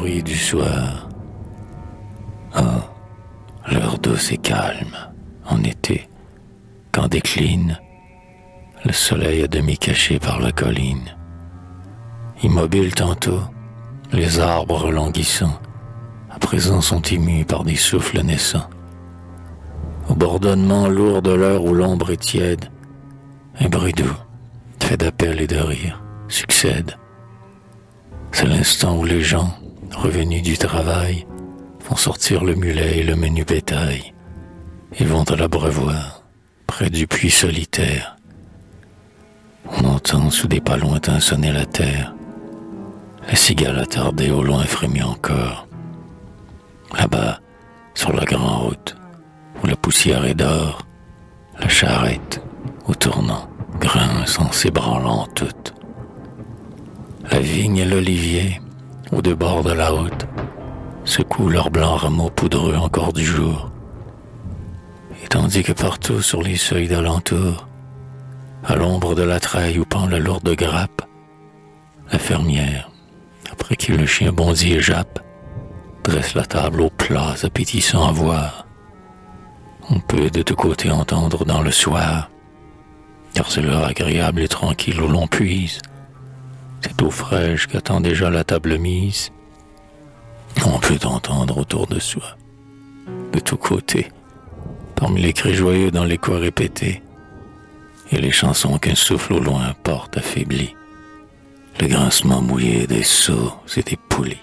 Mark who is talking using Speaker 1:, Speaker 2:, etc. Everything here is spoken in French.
Speaker 1: bruit du soir. Oh, l'heure douce et calme, en été, quand décline le soleil à demi caché par la colline. Immobile tantôt, les arbres languissants, à présent sont émus par des souffles naissants. Au bourdonnement lourd de l'heure où l'ombre est tiède, un bruit doux, fait d'appel et de rire, succède. C'est l'instant où les gens, revenus du travail, font sortir le mulet et le menu bétail. Ils vont à l'abreuvoir, près du puits solitaire. On entend sous des pas lointains sonner la terre. La cigale attardée au loin frémit encore. Là-bas, sur la grande route, où la poussière est d'or, la charrette, au tournant, grince en s'ébranlant toute. La vigne et l'olivier, aux deux bords de la route, secouent leurs blancs rameaux poudreux encore du jour. Et tandis que partout sur les seuils d'alentour, à l'ombre de la treille où pend la lourde grappe, la fermière, après que le chien bondit et jappe, dresse la table aux plats appétissants à voir. On peut de tous côtés entendre dans le soir, car c'est l'heure agréable et tranquille où l'on puise cette eau fraîche qu'attend déjà la table mise. On peut entendre autour de soi, de tous côtés, parmi les cris joyeux dans les coins répétés, et les chansons qu'un souffle au loin porte affaibli, le grincement mouillé des seaux et des poulies.